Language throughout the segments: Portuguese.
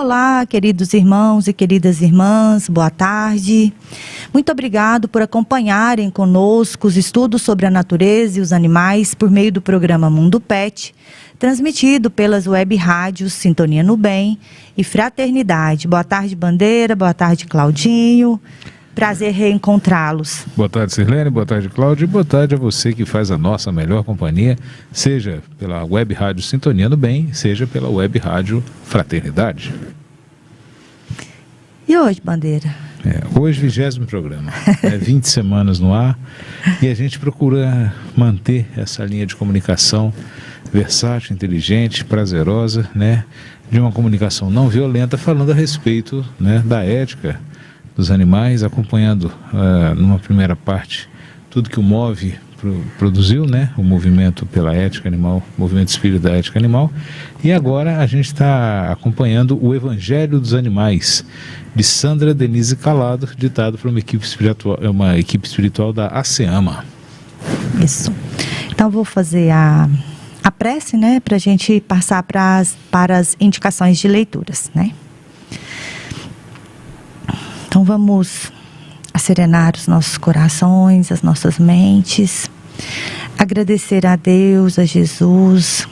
Olá, queridos irmãos e queridas irmãs, boa tarde. Muito obrigado por acompanharem conosco os estudos sobre a natureza e os animais por meio do programa Mundo Pet, transmitido pelas web rádios Sintonia no Bem e Fraternidade. Boa tarde, Bandeira, boa tarde, Claudinho. Prazer reencontrá-los. Boa tarde, Sirlene, boa tarde, Cláudio, e boa tarde a você que faz a nossa melhor companhia, seja pela web rádio Sintonia no Bem, seja pela web rádio Fraternidade. E hoje, Bandeira? Hoje, 20º programa, 20 semanas no ar, e a gente procura manter essa linha de comunicação versátil, inteligente, prazerosa, de uma comunicação não violenta, falando a respeito, da ética dos animais, acompanhando numa primeira parte tudo que o MOVE produziu, o movimento pela ética animal, o movimento espírita da ética animal, e agora a gente está acompanhando o Evangelho dos Animais, de Sandra Denise Calado, ditado por uma equipe espiritual da ASEAMA. Isso. Então vou fazer a prece, para a gente passar para as indicações de leituras, Então vamos serenar os nossos corações, as nossas mentes, agradecer a Deus, a Jesus,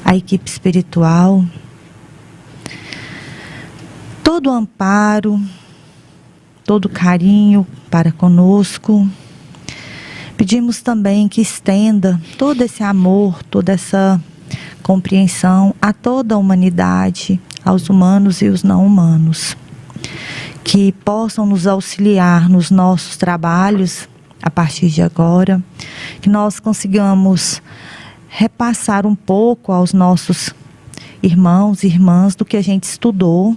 a equipe espiritual, todo o amparo, todo o carinho para conosco. Pedimos também que estenda todo esse amor, toda essa compreensão a toda a humanidade, aos humanos e os não humanos, que possam nos auxiliar nos nossos trabalhos a partir de agora, que nós consigamos repassar um pouco aos nossos irmãos e irmãs do que a gente estudou,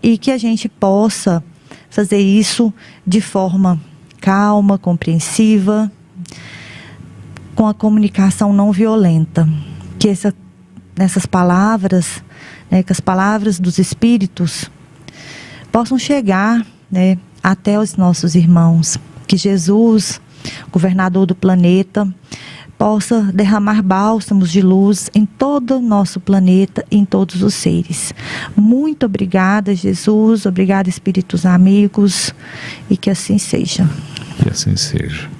e que a gente possa fazer isso de forma calma, compreensiva, com a comunicação não violenta, que nessas palavras, que as palavras dos Espíritos possam chegar até os nossos irmãos, que Jesus, governador do planeta, possa derramar bálsamos de luz em todo o nosso planeta, em todos os seres. Muito obrigada, Jesus, obrigada, Espíritos amigos, e que assim seja. Que assim seja.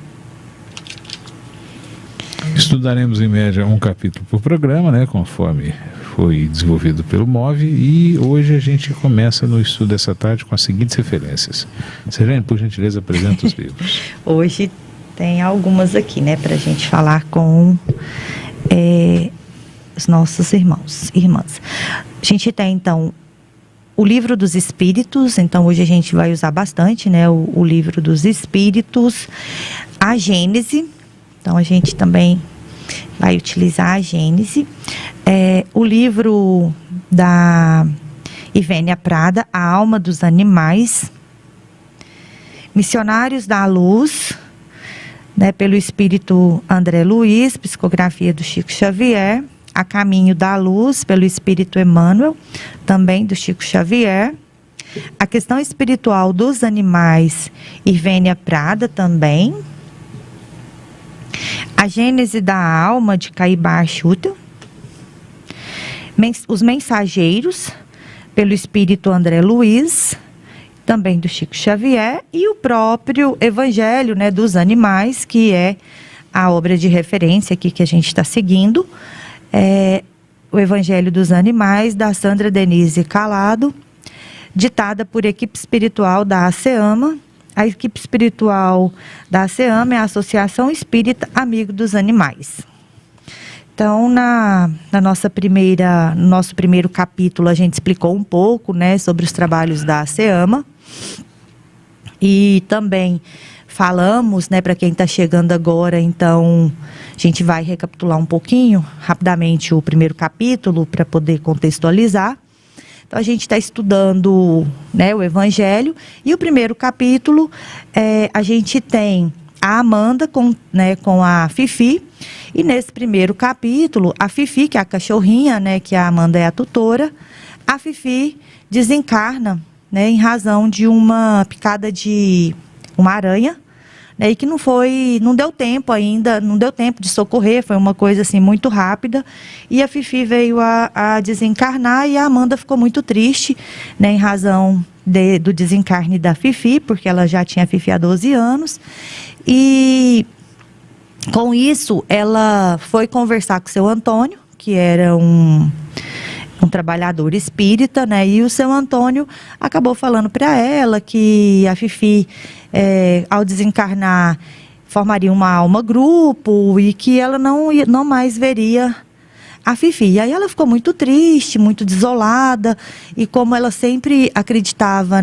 Estudaremos em média um capítulo por programa, conforme foi desenvolvido pelo MOVE, e hoje a gente começa no estudo dessa tarde com as seguintes referências. Sirlene, por gentileza, apresenta os livros. Hoje tem algumas aqui, para a gente falar com os nossos irmãos e irmãs. A gente tem, então, o Livro dos Espíritos, então hoje a gente vai usar bastante, o Livro dos Espíritos, a Gênese, então a gente também vai utilizar a Gênese, o livro da Ivênia Prada, A Alma dos Animais, Missionários da Luz, pelo Espírito André Luiz, psicografia do Chico Xavier, A Caminho da Luz, pelo Espírito Emmanuel, também do Chico Xavier, A Questão Espiritual dos Animais, Ivênia Prada também, A Gênese da Alma, de Caibar Schutel, Os Mensageiros, pelo Espírito André Luiz, também do Chico Xavier, e o próprio Evangelho dos Animais, que é a obra de referência aqui que a gente está seguindo, o Evangelho dos Animais, da Sandra Denise Calado, ditada por equipe espiritual da ASEAMA. A equipe espiritual da ASEAMA é a Associação Espírita Amigo dos Animais. Então, no nosso primeiro capítulo, a gente explicou um pouco, sobre os trabalhos da ASEAMA. E também falamos, para quem está chegando agora, então, a gente vai recapitular um pouquinho, rapidamente, o primeiro capítulo, para poder contextualizar. Então, a gente está estudando o Evangelho, e o primeiro capítulo, a gente tem a Amanda com a Fifi, e nesse primeiro capítulo, a Fifi, que é a cachorrinha, que a Amanda é a tutora, a Fifi desencarna, em razão de uma picada de uma aranha, né, e que não deu tempo ainda, não deu tempo de socorrer, foi uma coisa assim muito rápida, e a Fifi veio a desencarnar, e a Amanda ficou muito triste, né, em razão do desencarne da Fifi, porque ela já tinha a Fifi há 12 anos, e com isso ela foi conversar com o seu Antônio, que era um trabalhador espírita, né? E o seu Antônio acabou falando para ela que a Fifi, ao desencarnar, formaria uma alma grupo e que ela não mais veria a Fifi. E aí ela ficou muito triste, muito desolada, e como ela sempre acreditava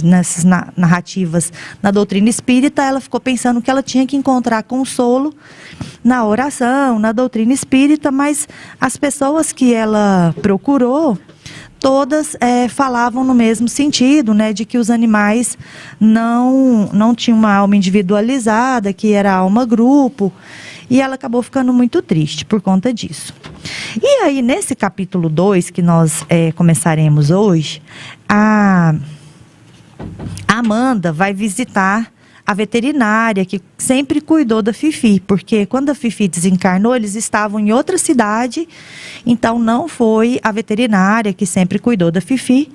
nessas narrativas na doutrina espírita, ela ficou pensando que ela tinha que encontrar consolo na oração, na doutrina espírita, mas as pessoas que ela procurou, todas falavam no mesmo sentido, né, de que os animais não tinham uma alma individualizada, que era alma grupo, e ela acabou ficando muito triste por conta disso. E aí, nesse capítulo 2, que nós começaremos hoje, a Amanda vai visitar a veterinária que sempre cuidou da Fifi, porque quando a Fifi desencarnou, eles estavam em outra cidade, então não foi a veterinária que sempre cuidou da Fifi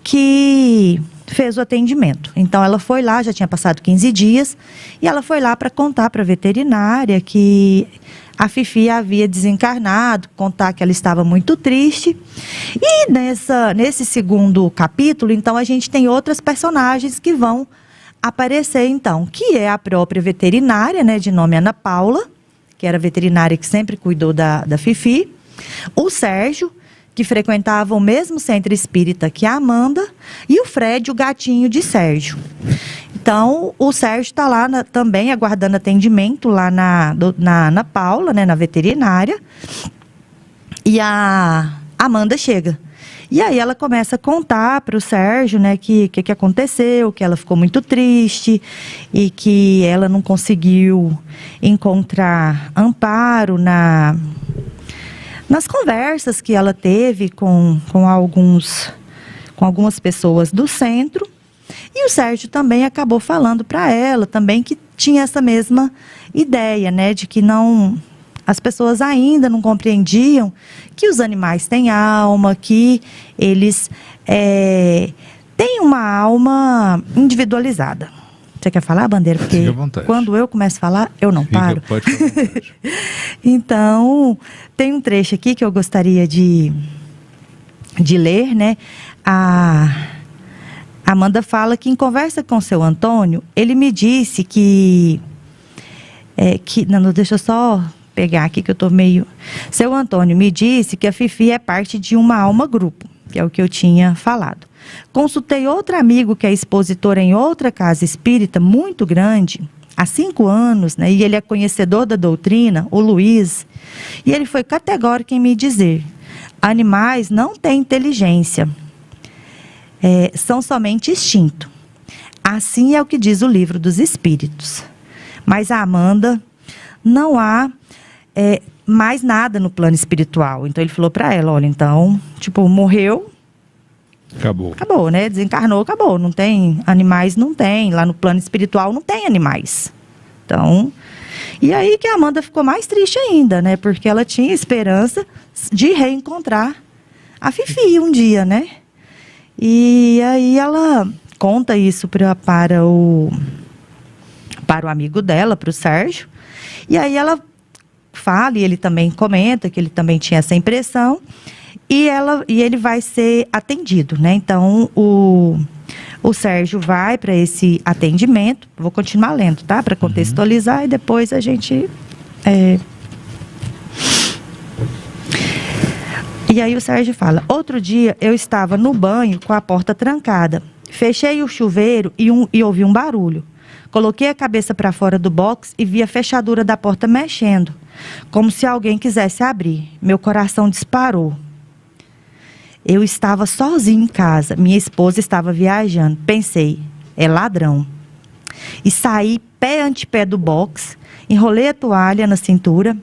que fez o atendimento. Então ela foi lá, já tinha passado 15 dias, e ela foi lá para contar para a veterinária que a Fifi havia desencarnado, contar que ela estava muito triste. E nesse segundo capítulo, então, a gente tem outras personagens que vão aparecer, então, que é a própria veterinária, né, de nome Ana Paula, que era a veterinária que sempre cuidou da Fifi, o Sérgio, que frequentava o mesmo centro espírita que a Amanda, e o Fred, o gatinho de Sérgio. Então, o Sérgio está lá também aguardando atendimento lá na Ana Paula, né, na veterinária, e a Amanda chega. E aí ela começa a contar para o Sérgio, né, que aconteceu, que ela ficou muito triste e que ela não conseguiu encontrar amparo nas conversas que ela teve com algumas pessoas do centro. E o Sérgio também acabou falando para ela também que tinha essa mesma ideia, né, de que as pessoas ainda não compreendiam que os animais têm alma, que eles têm uma alma individualizada. Você quer falar, Bandeira? Porque quando eu começo a falar, eu não paro. Pode falar. Então, tem um trecho aqui que eu gostaria de ler, né? A Amanda fala que em conversa com o seu Antônio, ele me disse que não, deixa eu só pegar aqui que eu tô meio... Seu Antônio me disse que a Fifi é parte de uma alma grupo, que é o que eu tinha falado. Consultei outro amigo que é expositor em outra casa espírita muito grande, há 5 anos, né, e ele é conhecedor da doutrina, o Luiz, e ele foi categórico em me dizer: animais não têm inteligência, são somente instinto. Assim é o que diz o livro dos Espíritos. Mas a Amanda, não há mais nada no plano espiritual. Então ele falou para ela: olha, então, morreu, acabou, né? Desencarnou, acabou. Não tem animais, não tem. Lá no plano espiritual não tem animais. Então, e aí que a Amanda ficou mais triste ainda, né? Porque ela tinha esperança de reencontrar a Fifi um dia, né? E aí ela conta isso para o amigo dela, para o Sérgio. E aí ela fala, e ele também comenta que ele também tinha essa impressão, e ele vai ser atendido, né? Então, o Sérgio vai para esse atendimento. Vou continuar lendo, tá? Para contextualizar, e depois a gente... E aí o Sérgio fala: outro dia eu estava no banho com a porta trancada. Fechei o chuveiro e ouvi um barulho. Coloquei a cabeça para fora do box e vi a fechadura da porta mexendo, como se alguém quisesse abrir. Meu coração disparou. Eu estava sozinho em casa, minha esposa estava viajando. Pensei: é ladrão. E saí pé ante pé do box, enrolei a toalha na cintura,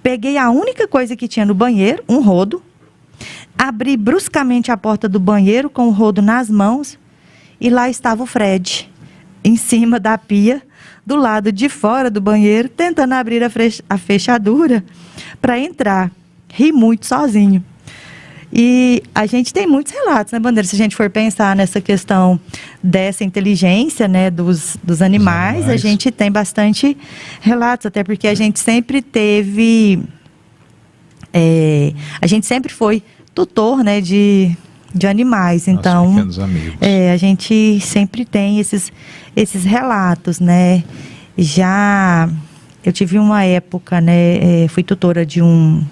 peguei a única coisa que tinha no banheiro, um rodo, abri bruscamente a porta do banheiro com o rodo nas mãos, e lá estava o Fred, em cima da pia, do lado de fora do banheiro, tentando abrir a fechadura para entrar. Ri muito sozinho. E a gente tem muitos relatos, né, Bandeira? Se a gente for pensar nessa questão dessa inteligência, né, dos animais, a gente tem bastante relatos, até porque a gente sempre teve... a gente sempre foi tutor, né, de animais. Então, pequenos amigos. A gente sempre tem esses relatos, né? Já eu tive uma época, né, fui tutora de um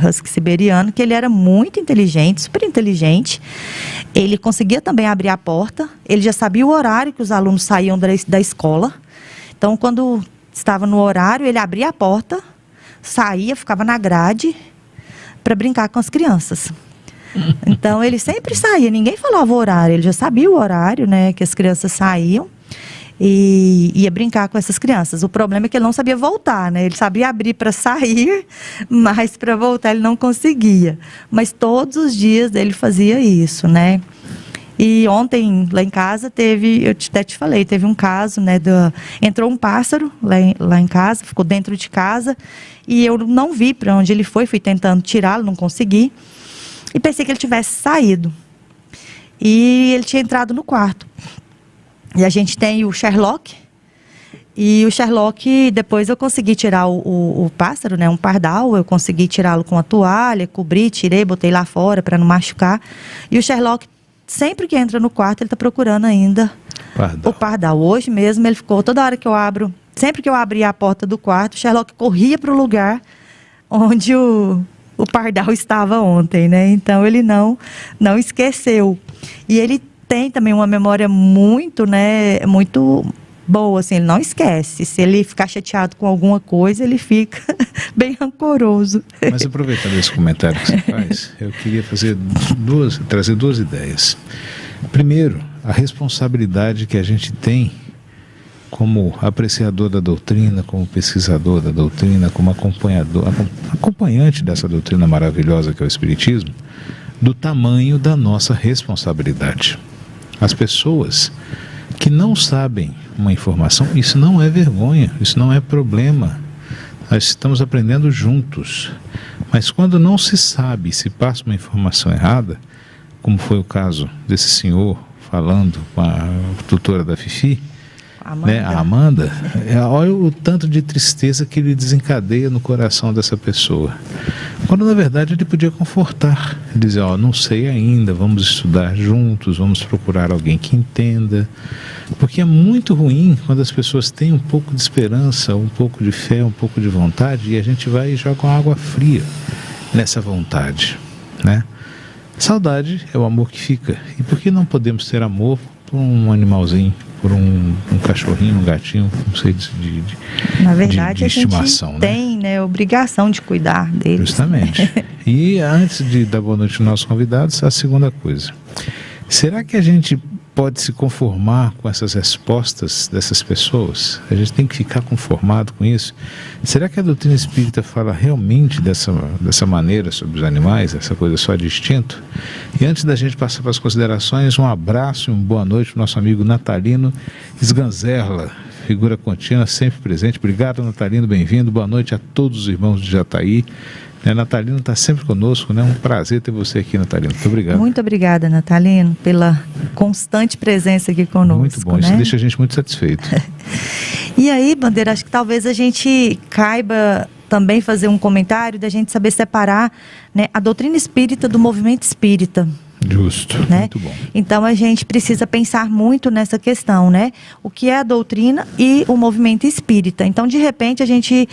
husky siberiano, que ele era muito inteligente, super inteligente. Ele conseguia também abrir a porta, ele já sabia o horário que os alunos saíam da escola. Então, quando estava no horário, ele abria a porta, saía, ficava na grade para brincar com as crianças. Então, ele sempre saía, ninguém falava o horário, ele já sabia o horário, né, que as crianças saíam. E ia brincar com essas crianças. O problema é que ele não sabia voltar, né? Ele sabia abrir para sair, mas para voltar ele não conseguia. Mas todos os dias ele fazia isso, né? E ontem, lá em casa, eu até te falei, teve um caso, né? Entrou um pássaro lá em casa, ficou dentro de casa, e eu não vi para onde ele foi, fui tentando tirá-lo, não consegui. E pensei que ele tivesse saído. E ele tinha entrado no quarto. E a gente tem o Sherlock, e o Sherlock, depois eu consegui tirar o pássaro, né, um pardal, eu consegui tirá-lo com a toalha, cobri, tirei, botei lá fora para não machucar. E o Sherlock, sempre que entra no quarto, ele está procurando ainda o pardal. Hoje mesmo ele ficou, toda hora que eu abro, sempre que eu abria a porta do quarto, o Sherlock corria para o lugar onde o pardal estava ontem, né? Então ele não esqueceu. E ele tem também uma memória muito, né, muito boa, assim, ele não esquece. Se ele ficar chateado com alguma coisa, ele fica bem rancoroso. Mas aproveitando esse comentário que você faz, eu queria trazer duas ideias. Primeiro, a responsabilidade que a gente tem como apreciador da doutrina, como pesquisador da doutrina, como acompanhante dessa doutrina maravilhosa que é o Espiritismo, do tamanho da nossa responsabilidade. As pessoas que não sabem uma informação, isso não é vergonha, isso não é problema. Nós estamos aprendendo juntos. Mas quando não se sabe, se passa uma informação errada, como foi o caso desse senhor falando com a tutora da Fifi, a Amanda, olha o tanto de tristeza que ele desencadeia no coração dessa pessoa. Quando na verdade ele podia confortar, dizer, não sei ainda, vamos estudar juntos, vamos procurar alguém que entenda. Porque é muito ruim quando as pessoas têm um pouco de esperança, um pouco de fé, um pouco de vontade, e a gente vai e joga uma água fria nessa vontade, né? Saudade é o amor que fica. E por que não podemos ter amor por um animalzinho, por um cachorrinho, um gatinho, não sei, na verdade, de estimação, a gente tem, né, obrigação de cuidar deles. Justamente. E antes de dar boa noite aos nossos convidados, a segunda coisa. Será que a gente pode se conformar com essas respostas dessas pessoas? A gente tem que ficar conformado com isso? Será que a doutrina espírita fala realmente dessa maneira sobre os animais, essa coisa só de instinto? E antes da gente passar para as considerações, um abraço e uma boa noite para o nosso amigo Natalino Sganzerla, figura contínua, sempre presente. Obrigado, Natalino, bem-vindo. Boa noite a todos os irmãos de Jataí. Natalino está sempre conosco, né? Um prazer ter você aqui, Natalino. Muito obrigado. Muito obrigada, Natalino, pela constante presença aqui conosco. Muito bom, né? Isso deixa a gente muito satisfeito. E aí, Bandeira, acho que talvez a gente caiba também fazer um comentário da gente saber separar, né, a doutrina espírita do movimento espírita. Justo, né? Muito bom. Então a gente precisa pensar muito nessa questão, né? O que é a doutrina e o movimento espírita. Então, de repente, a gente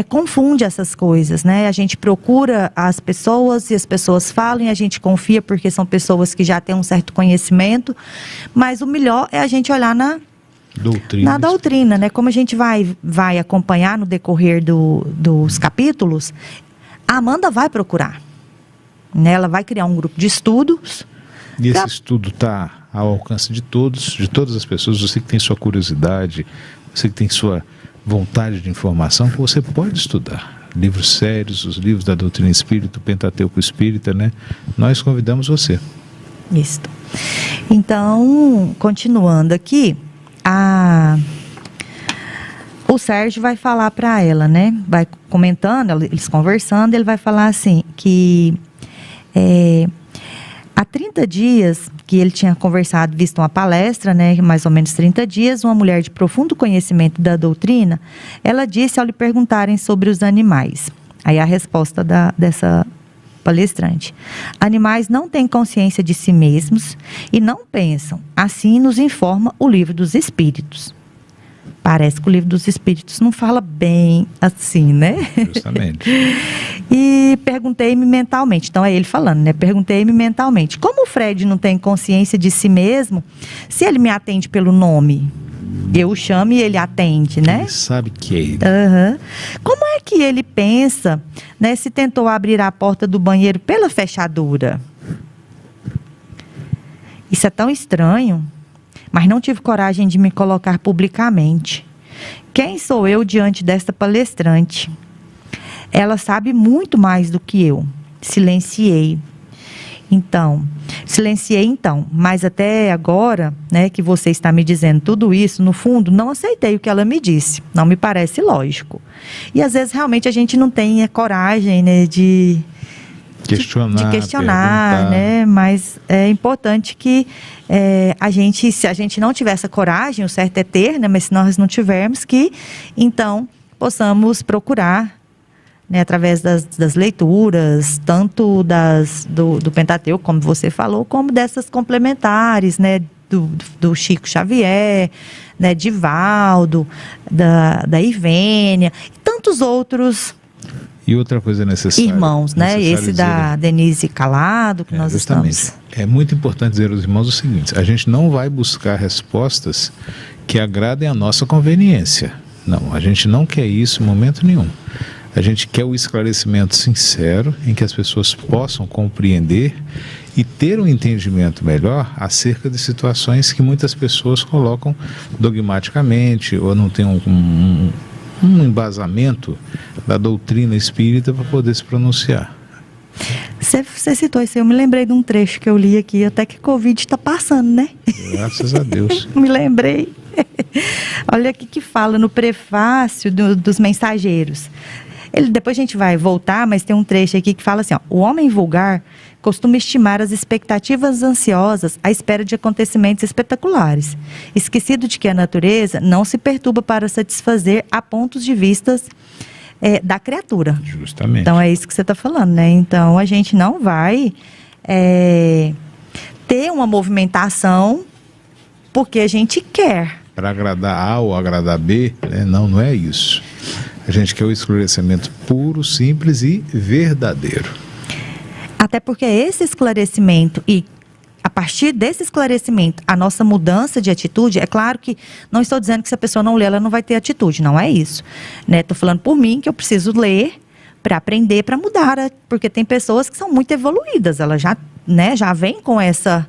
confunde essas coisas, né? A gente procura as pessoas e as pessoas falam e a gente confia porque são pessoas que já têm um certo conhecimento, mas o melhor é a gente olhar na doutrina, né? Como a gente vai acompanhar no decorrer dos capítulos, a Amanda vai procurar. Ela vai criar um grupo de estudos. E esse estudo está ao alcance de todas as pessoas. Você que tem sua curiosidade, você que tem sua vontade de informação, você pode estudar. Livros sérios, os livros da doutrina espírita, o Pentateuco Espírita, né? Nós convidamos você. Isso. Então, continuando aqui, o Sérgio vai falar para ela, né? Vai comentando, eles conversando, ele vai falar assim, que há 30 dias que ele tinha conversado, visto uma palestra, né? Mais ou menos 30 dias, uma mulher de profundo conhecimento da doutrina, ela disse ao lhe perguntarem sobre os animais. Aí a resposta dessa palestrante: animais não têm consciência de si mesmos e não pensam. Assim nos informa o Livro dos Espíritos. Parece que o Livro dos Espíritos não fala bem assim, né? Justamente. E perguntei-me mentalmente, então é ele falando, né? Perguntei-me mentalmente, como o Fred não tem consciência de si mesmo, se ele me atende pelo nome? Eu o chamo e ele atende, né? Ele sabe que é ele. Uhum. Como é que ele pensa, né, se tentou abrir a porta do banheiro pela fechadura? Isso é tão estranho, mas não tive coragem de me colocar publicamente. Quem sou eu diante desta palestrante? Ela sabe muito mais do que eu. Silenciei, mas até agora, né, que você está me dizendo tudo isso, no fundo, não aceitei o que ela me disse. Não me parece lógico. E às vezes realmente a gente não tem a coragem, né, de questionar, né? Mas é importante que se a gente não tiver essa coragem, o certo é ter, né? Mas se nós não tivermos, que então possamos procurar, né, através das leituras, tanto do Pentateuco, como você falou, como dessas complementares, né, do Chico Xavier, né, de Valdo, da Ivênia, e tantos outros. E outra coisa necessária. Irmãos, né? Esse da Denise Calado, que nós justamente estamos. É muito importante dizer aos irmãos o seguinte: a gente não vai buscar respostas que agradem a nossa conveniência. Não, a gente não quer isso em momento nenhum. A gente quer o esclarecimento sincero, em que as pessoas possam compreender e ter um entendimento melhor acerca de situações que muitas pessoas colocam dogmaticamente ou não têm um embasamento da doutrina espírita para poder se pronunciar. Você citou isso, eu me lembrei de um trecho que eu li aqui, até que Covid está passando, né? Graças a Deus. Me lembrei. Olha aqui que fala no prefácio dos Mensageiros. Depois a gente vai voltar, mas tem um trecho aqui que fala assim, ó: o homem vulgar costuma estimar as expectativas ansiosas à espera de acontecimentos espetaculares, esquecido de que a natureza não se perturba para satisfazer a pontos de vistas da criatura. Justamente. Então é isso que você está falando, né? Então a gente não vai ter uma movimentação porque a gente quer. Para agradar A ou agradar B, né? Não é isso. A gente quer o esclarecimento puro, simples e verdadeiro. Até porque esse esclarecimento e a partir desse esclarecimento, a nossa mudança de atitude, é claro que não estou dizendo que se a pessoa não ler, ela não vai ter atitude, não é isso. Estou falando por mim que eu preciso ler para aprender, para mudar, porque tem pessoas que são muito evoluídas, ela já vem com essa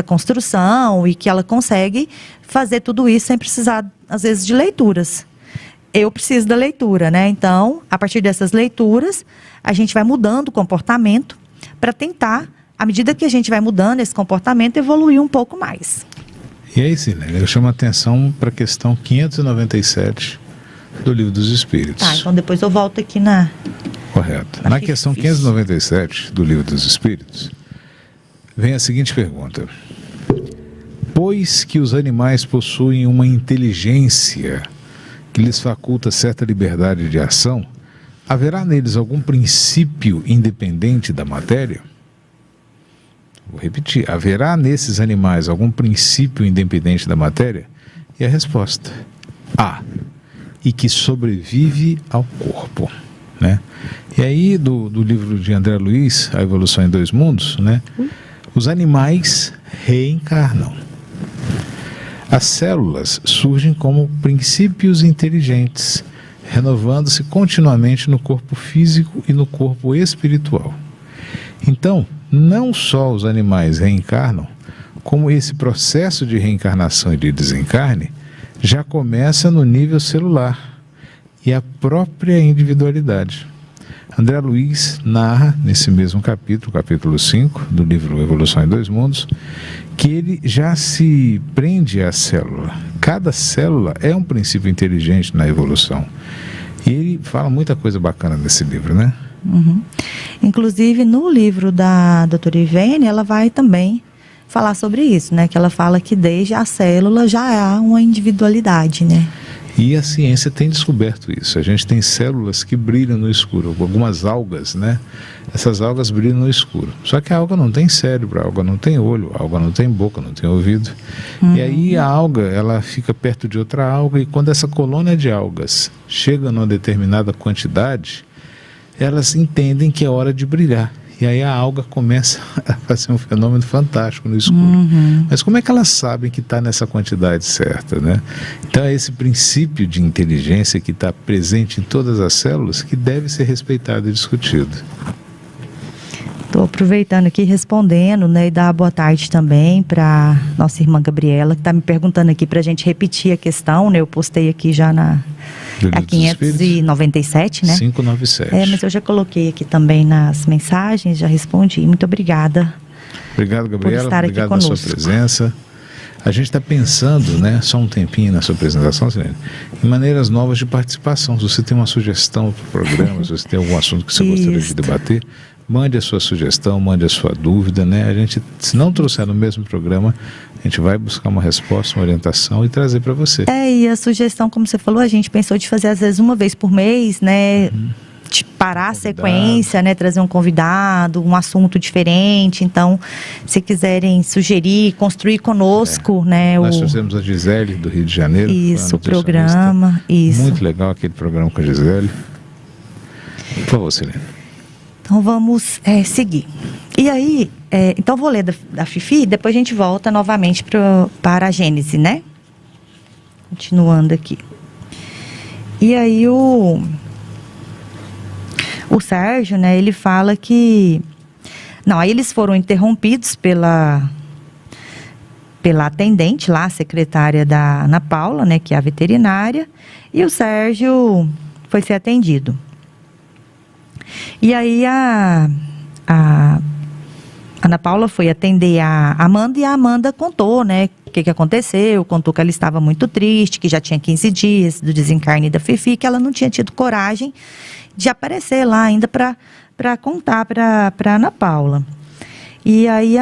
construção e que ela consegue fazer tudo isso sem precisar, às vezes, de leituras. Eu preciso da leitura, né? Então, a partir dessas leituras, a gente vai mudando o comportamento para tentar, à medida que a gente vai mudando esse comportamento, evoluir um pouco mais. E aí, Silene, eu chamo a atenção para a questão 597 do Livro dos Espíritos. Então depois eu volto aqui na... Correto. Na questão 597 do Livro dos Espíritos, vem a seguinte pergunta: pois que os animais possuem uma inteligência que lhes faculta certa liberdade de ação, haverá neles algum princípio independente da matéria? Vou repetir: haverá nesses animais algum princípio independente da matéria? E a resposta: há, e que sobrevive ao corpo, né? E aí do livro de André Luiz, A Evolução em Dois Mundos, né? Os animais reencarnam. As células surgem como princípios inteligentes, renovando-se continuamente no corpo físico e no corpo espiritual. Então, não só os animais reencarnam, como esse processo de reencarnação e de desencarne já começa no nível celular e a própria individualidade. André Luiz narra, nesse mesmo capítulo, capítulo 5, do livro Evolução em Dois Mundos, que ele já se prende à célula. Cada célula é um princípio inteligente na evolução. E ele fala muita coisa bacana nesse livro, né? Uhum. Inclusive, no livro da doutora Ivene, ela vai também falar sobre isso, né? Que ela fala que desde a célula já há uma individualidade, né? E a ciência tem descoberto isso. A gente tem células que brilham no escuro, algumas algas, né? Essas algas brilham no escuro. Só que a alga não tem cérebro, a alga não tem olho, a alga não tem boca, não tem ouvido. E aí a alga, ela fica perto de outra alga, e quando essa colônia de algas chega numa determinada quantidade, elas entendem que é hora de brilhar. E aí a alga começa a fazer um fenômeno fantástico no escuro. Mas como é que elas sabem que está nessa quantidade certa, né? Então é esse princípio de inteligência que está presente em todas as células que deve ser respeitado e discutido. Estou aproveitando aqui, respondendo, né, e dar boa tarde também para nossa irmã Gabriela, que está me perguntando aqui para a gente repetir a questão, né? Eu postei aqui já na... A 597, né? 597. Mas eu já coloquei aqui também nas mensagens, já respondi. Muito obrigada. Obrigado, Gabriela. Por estar obrigado aqui conosco. pela sua presença. A gente está pensando, né, só um tempinho na sua apresentação, Silene, em maneiras novas de participação. Se você tem uma sugestão para o programa, se você tem algum assunto que você gostaria de debater, mande a sua sugestão, mande a sua dúvida, né? A gente, se não trouxer no mesmo programa, a gente vai buscar uma resposta, uma orientação e trazer para você. E a sugestão, como você falou, a gente pensou de fazer às vezes uma vez por mês, né? De parar a sequência, né? Trazer um convidado, um assunto diferente. Então, se quiserem sugerir, construir conosco, né? Nós fizemos a Gisele do Rio de Janeiro. Isso, o programa. Isso. Muito legal aquele programa com a Gisele. Por favor, Silene. Então vamos seguir. E aí, então vou ler da Fifi, depois a gente volta novamente para a Gênese, né? Continuando aqui. E aí o Sérgio, né, ele fala que... Não, aí eles foram interrompidos pela atendente lá, a secretária da Ana Paula, né, que é a veterinária, e o Sérgio foi ser atendido. E aí a Ana Paula foi atender a Amanda, e a Amanda contou, né, o que aconteceu, contou que ela estava muito triste, que já tinha 15 dias do desencarne da Fifi, que ela não tinha tido coragem de aparecer lá ainda para contar para Ana Paula. E aí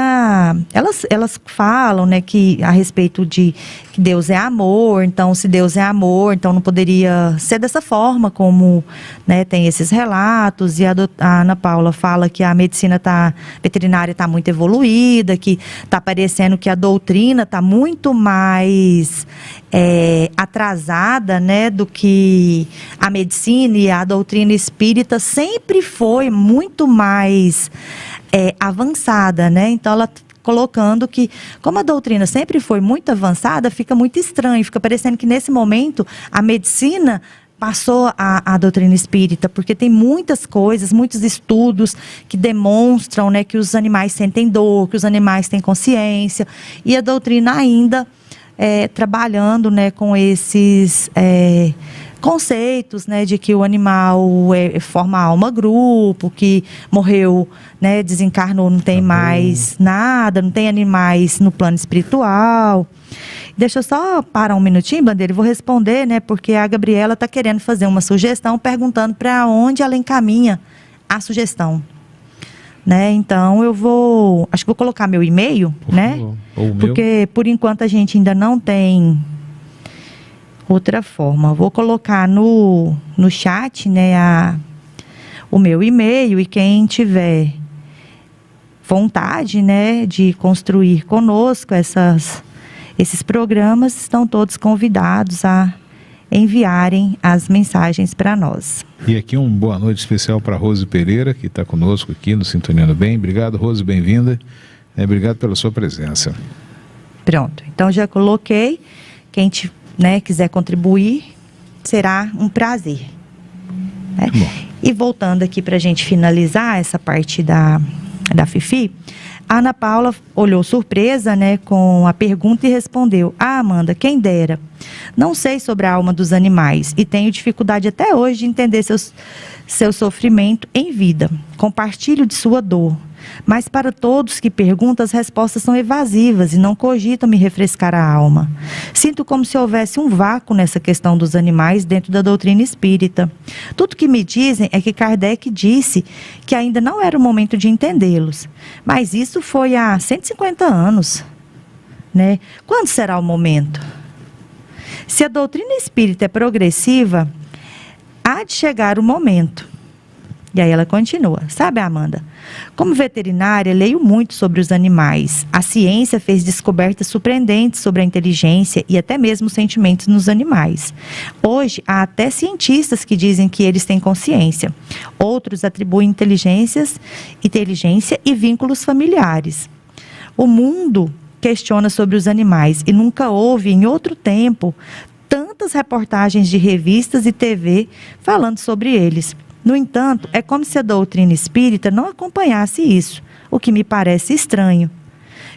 elas falam, né, que a respeito de que Deus é amor, então se Deus é amor, então não poderia ser dessa forma como, né, tem esses relatos. E a Ana Paula fala que a medicina veterinária está muito evoluída, que está parecendo que a doutrina está muito mais atrasada, né, do que a medicina, e a doutrina espírita sempre foi muito mais avançada, né? Então ela colocando que, como a doutrina sempre foi muito avançada, fica muito estranho, fica parecendo que nesse momento a medicina passou a doutrina espírita, porque tem muitas coisas, muitos estudos que demonstram, né, que os animais sentem dor, que os animais têm consciência, e a doutrina ainda trabalhando, né, com esses conceitos, né, de que o animal forma alma-grupo, que morreu, né, desencarnou, não tem mais nada, não tem animais no plano espiritual. Deixa eu só parar um minutinho, Bandeira, e vou responder, né, porque a Gabriela está querendo fazer uma sugestão, perguntando para onde ela encaminha a sugestão. Né, então acho que vou colocar meu e-mail, né, porque por enquanto a gente ainda não tem outra forma. Vou colocar no chat, né, o meu e-mail, e quem tiver vontade, né, de construir conosco esses programas, estão todos convidados a enviarem as mensagens para nós. E aqui uma boa noite especial para Rose Pereira, que está conosco aqui no Sintoniando Bem. Obrigado, Rose, bem-vinda. Obrigado pela sua presença. Pronto, então já coloquei. Quem quiser contribuir, será um prazer. Né? E voltando aqui para a gente finalizar essa parte da Fifi, A Ana Paula olhou surpresa, né, com a pergunta e respondeu: Amanda, quem dera. Não sei sobre a alma dos animais e tenho dificuldade até hoje de entender seu sofrimento em vida. Compartilho de sua dor. Mas para todos que perguntam, as respostas são evasivas e não cogitam me refrescar a alma. Sinto como se houvesse um vácuo nessa questão dos animais dentro da doutrina espírita. Tudo que me dizem é que Kardec disse que ainda não era o momento de entendê-los. Mas isso foi há 150 anos, né? Quando será o momento? Se a doutrina espírita é progressiva, há de chegar o momento. E aí ela continua. Sabe, Amanda, como veterinária, leio muito sobre os animais. A ciência fez descobertas surpreendentes sobre a inteligência e até mesmo os sentimentos nos animais. Hoje, há até cientistas que dizem que eles têm consciência. Outros atribuem inteligência e vínculos familiares. O mundo questiona sobre os animais e nunca houve, em outro tempo, tantas reportagens de revistas e TV falando sobre eles. No entanto, é como se a doutrina espírita não acompanhasse isso, o que me parece estranho,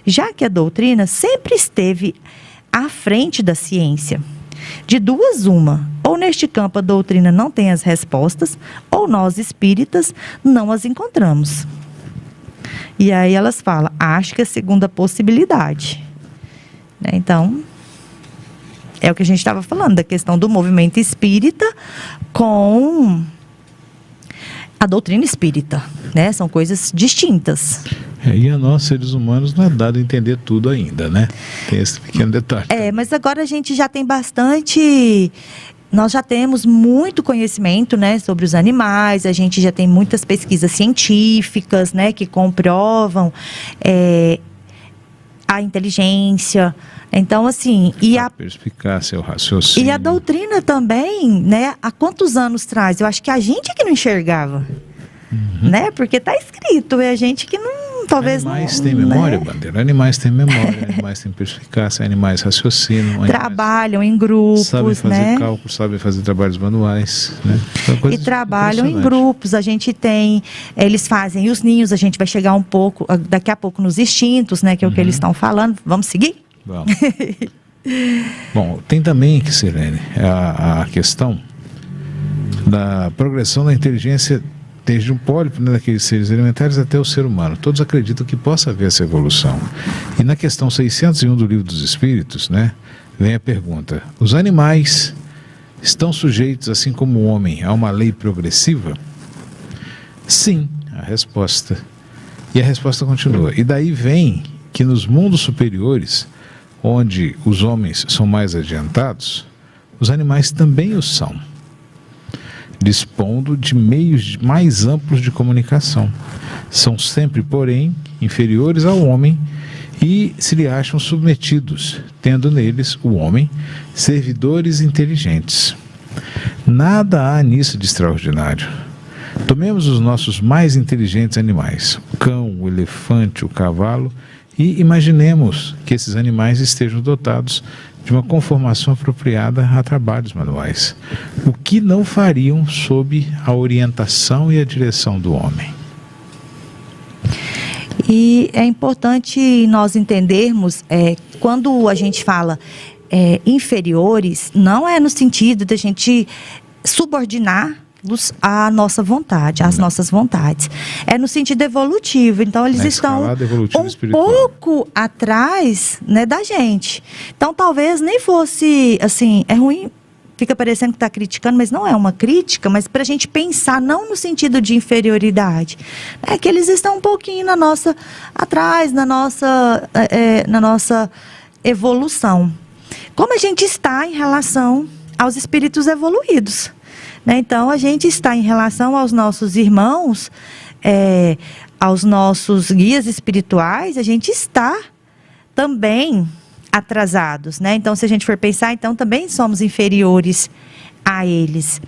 já que a doutrina sempre esteve à frente da ciência. De duas, uma: ou neste campo a doutrina não tem as respostas, ou nós espíritas não as encontramos. E aí elas falam: acho que é a segunda possibilidade. Então, é o que a gente estava falando, da questão do movimento espírita com a doutrina espírita, né? São coisas distintas. E a nós, seres humanos, não é dado a entender tudo ainda, né? Tem esse pequeno detalhe. Mas agora a gente já tem bastante... Nós já temos muito conhecimento, né, sobre os animais, a gente já tem muitas pesquisas científicas, né, que comprovam a inteligência. Então, assim... A perspicácia, o raciocínio. E a doutrina também, né? Há quantos anos traz? Eu acho que a gente que não enxergava. Né? Porque está escrito, é a gente que não... Talvez animais não, têm memória, né? Bandeira. Animais têm memória, animais têm perspicácia, animais raciocinam. Trabalham em grupos, sabem fazer né? cálculos, sabem fazer trabalhos manuais, né? E trabalham em grupos. A gente tem... Eles fazem os ninhos, a gente vai chegar daqui a pouco nos instintos, né? Que é o que eles estão falando. Vamos seguir? Vamos. Bom, tem também, Sirlene, a questão da progressão da inteligência desde um pólipo, né, daqueles seres elementares até o ser humano. Todos acreditam que possa haver essa evolução. E na questão 601 do Livro dos Espíritos, né, vem a pergunta: os animais estão sujeitos, assim como o homem, a uma lei progressiva? Sim, a resposta. E a resposta continua. E daí vem que nos mundos superiores, onde os homens são mais adiantados, os animais também o são, dispondo de meios mais amplos de comunicação. São sempre, porém, inferiores ao homem e se lhe acham submetidos, tendo neles, o homem, servidores inteligentes. Nada há nisso de extraordinário. Tomemos os nossos mais inteligentes animais, o cão, o elefante, o cavalo, e imaginemos que esses animais estejam dotados de uma conformação apropriada a trabalhos manuais, o que não fariam sob a orientação e a direção do homem. E é importante nós entendermos, quando a gente fala inferiores, não é no sentido de a gente subordinar à nossa vontade, às nossas vontades. É no sentido evolutivo. Então, eles estão um pouco atrás, né, da gente. Então, talvez nem fosse, assim, é ruim, fica parecendo que está criticando, mas não é uma crítica, mas para a gente pensar, não no sentido de inferioridade. É que eles estão um pouquinho atrás, na nossa evolução. Como a gente está em relação aos espíritos evoluídos. Então, a gente está em relação aos nossos irmãos, aos nossos guias espirituais, a gente está também atrasados, né? Então, se a gente for pensar, então também somos inferiores a eles.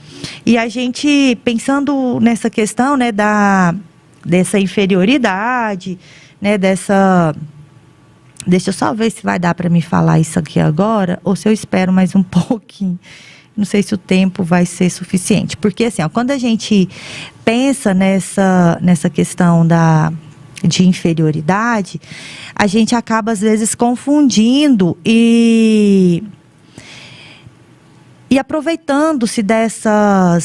E a gente, pensando nessa questão, né, dessa inferioridade, né, deixa eu só ver se vai dar para me falar isso aqui agora, ou se eu espero mais um pouquinho. Não sei se o tempo vai ser suficiente. Porque, assim, quando a gente pensa nessa questão de inferioridade, a gente acaba às vezes confundindo e aproveitando-se dessa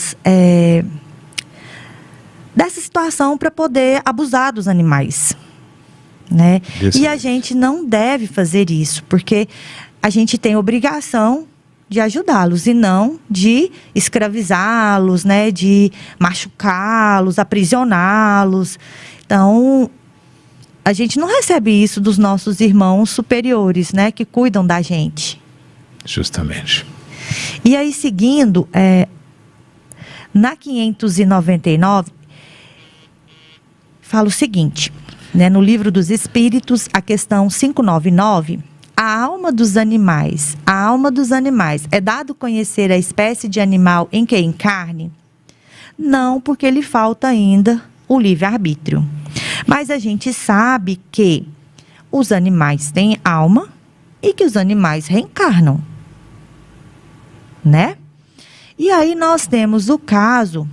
situação para poder abusar dos animais, né? E a gente não deve fazer isso, porque a gente tem obrigação de ajudá-los e não de escravizá-los, né? De machucá-los, aprisioná-los. Então, a gente não recebe isso dos nossos irmãos superiores, né? Que cuidam da gente. Justamente. E aí, seguindo, na 599, fala o seguinte, né, no Livro dos Espíritos, a questão 599, a alma dos animais é dado conhecer a espécie de animal em que encarne? Não, porque lhe falta ainda o livre-arbítrio. Mas a gente sabe que os animais têm alma e que os animais reencarnam, né? E aí nós temos o caso,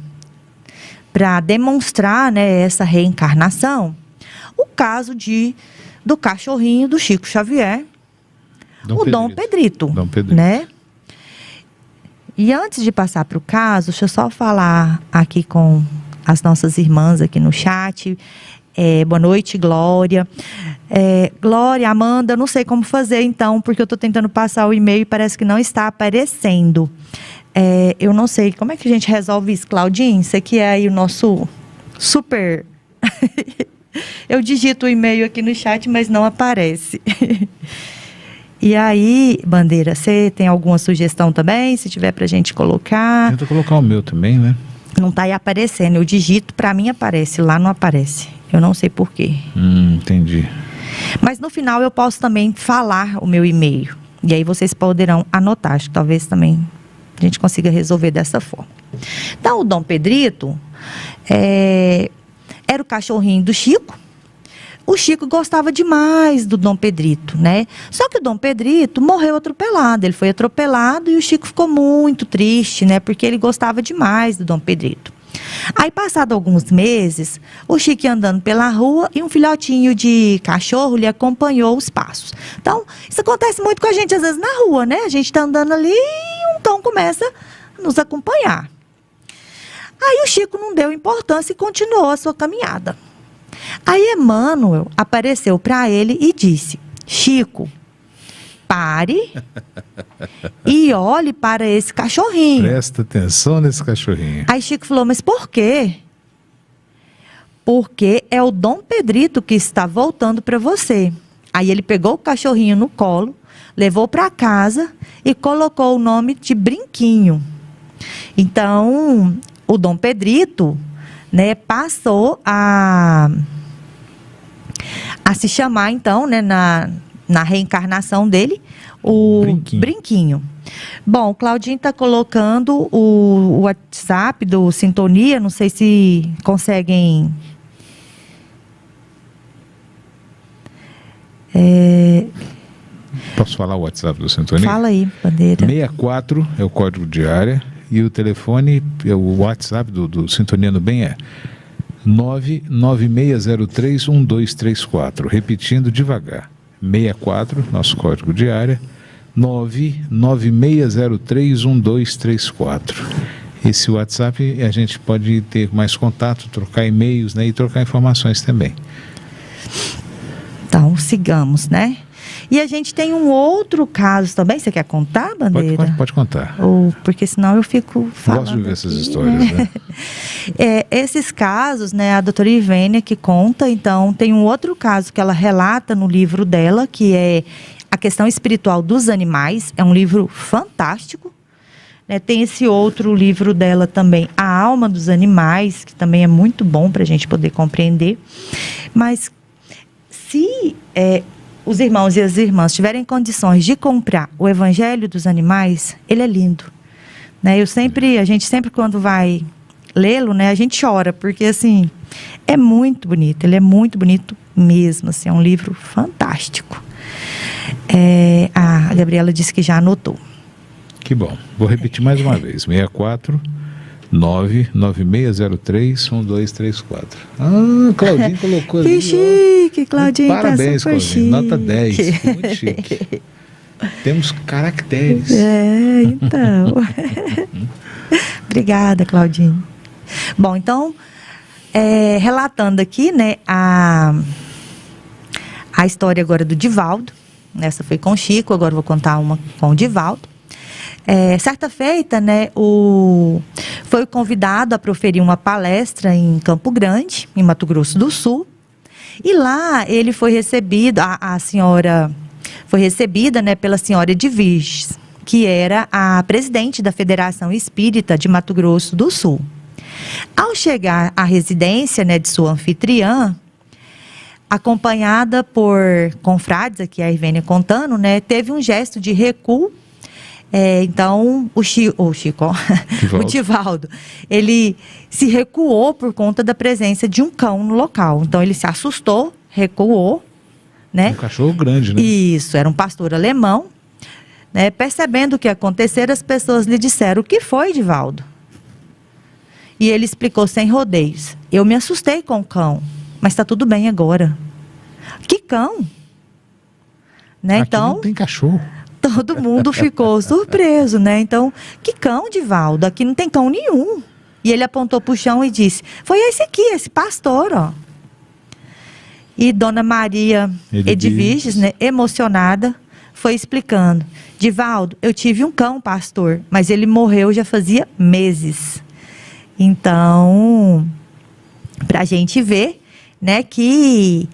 para demonstrar, né, essa reencarnação, o caso do cachorrinho do Chico Xavier, Dom Pedrito, né? E antes de passar para o caso, deixa eu só falar aqui com as nossas irmãs aqui no chat. Boa noite, Glória. Glória, Amanda, não sei como fazer então, porque eu estou tentando passar o e-mail e parece que não está aparecendo. Eu não sei, como é que a gente resolve isso, Claudinho? Você que é aí o nosso super... Eu digito o e-mail aqui no chat, mas não aparece. E aí, Bandeira, você tem alguma sugestão também? Se tiver pra gente colocar. Tenta colocar o meu também, né? Não tá aí aparecendo. Eu digito, pra mim aparece. Lá não aparece. Eu não sei por quê. Entendi. Mas no final eu posso também falar o meu e-mail. E aí vocês poderão anotar. Acho que talvez também a gente consiga resolver dessa forma. Então, o Dom Pedrito era o cachorrinho do Chico. O Chico gostava demais do Dom Pedrito, né? Só que o Dom Pedrito morreu atropelado. Ele foi atropelado e o Chico ficou muito triste, né? Porque ele gostava demais do Dom Pedrito. Aí, passado alguns meses, o Chico ia andando pela rua e um filhotinho de cachorro lhe acompanhou os passos. Então, isso acontece muito com a gente, às vezes, na rua, né? A gente tá andando ali e um cão começa a nos acompanhar. Aí o Chico não deu importância e continuou a sua caminhada. Aí Emmanuel apareceu para ele e disse: Chico, pare e olhe para esse cachorrinho. Presta atenção nesse cachorrinho. Aí Chico falou: mas por quê? Porque é o Dom Pedrito que está voltando para você. Aí ele pegou o cachorrinho no colo, levou para casa e colocou o nome de Brinquinho. Então, o Dom Pedrito, né, passou a se chamar, então, né, na reencarnação dele, o Brinquinho. Bom, o Claudinho está colocando o WhatsApp do Sintonia, não sei se conseguem... Posso falar o WhatsApp do Sintonia? Fala aí, Bandeira. 64 é o código de área e o telefone, o WhatsApp do Sintonia no Bem é 996031234. Repetindo devagar. 64, nosso código de área, 996031234. Esse WhatsApp a gente pode ter mais contato, trocar e-mails, né, e trocar informações também. Então, sigamos, né? E a gente tem um outro caso também. Você quer contar, Bandeira? Pode contar. Porque senão eu fico falando. Gosto de ver essas histórias, né? Esses casos, né, a doutora Ivênia que conta. Então, tem um outro caso que ela relata no livro dela, que é A Questão Espiritual dos Animais. É um livro fantástico. Né? Tem esse outro livro dela também, A Alma dos Animais, que também é muito bom para a gente poder compreender. Mas se os irmãos e as irmãs tiverem condições de comprar o Evangelho dos Animais, ele é lindo, né? A gente sempre quando vai lê-lo, né, a gente chora, porque assim, é muito bonito, ele é muito bonito mesmo, assim, é um livro fantástico. A Gabriela disse que já anotou. Que bom, vou repetir mais uma vez, 64 99603-1234. Claudinho colocou ali. Que chique, Claudinho. Parabéns, tá super Claudinho. chique. Nota 10. Muito chique. Temos caracteres. Então. Obrigada, Claudinho. Bom, então, relatando aqui, né, a história agora do Divaldo. Essa foi com o Chico, agora vou contar uma com o Divaldo. Certa feita, né, foi convidado a proferir uma palestra em Campo Grande, em Mato Grosso do Sul. E lá ele foi recebido, a senhora foi recebida, né, pela senhora de Virges, que era a presidente da Federação Espírita de Mato Grosso do Sul. Ao chegar à residência, né, de sua anfitriã, acompanhada por confrades, aqui a Irvênia contando, né, teve um gesto de recuo. Então, o Divaldo, ele se recuou por conta da presença de um cão no local. Então, ele se assustou, recuou, né? Um cachorro grande, né? Isso, era um pastor alemão. Né? Percebendo o que acontecera, as pessoas lhe disseram: o que foi, Divaldo? E ele explicou sem rodeios: eu me assustei com o cão, mas está tudo bem agora. Que cão? Né? Aqui então, não tem cachorro. Todo mundo ficou surpreso, né? Então, que cão, Divaldo? Aqui não tem cão nenhum. E ele apontou para o chão e disse: foi esse aqui, esse pastor, ó. E Dona Maria Edviges, né, emocionada, foi explicando: Divaldo, eu tive um cão, pastor, mas ele morreu já fazia meses. Então, para a gente ver, né, que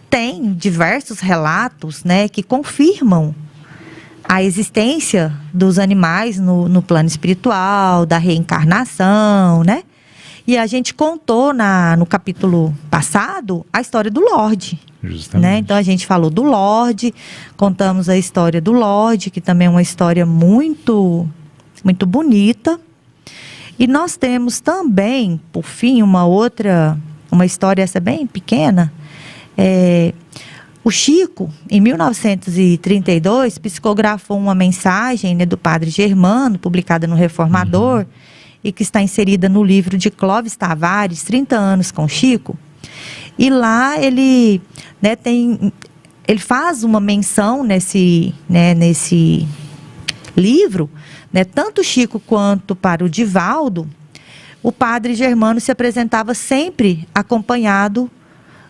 tem diversos relatos, né, que confirmam a existência dos animais no plano espiritual, da reencarnação, né? E a gente contou no capítulo passado a história do Lorde. Justamente. Né? Então a gente falou do Lorde, contamos a história do Lorde, que também é uma história muito, muito bonita. E nós temos também, por fim, uma história essa bem pequena. O Chico, em 1932, psicografou uma mensagem, né, do padre Germano, publicada no Reformador, e que está inserida no livro de Clóvis Tavares, 30 anos com Chico. E lá ele, né, ele faz uma menção nesse livro, né, tanto Chico quanto para o Divaldo, o padre Germano se apresentava sempre acompanhado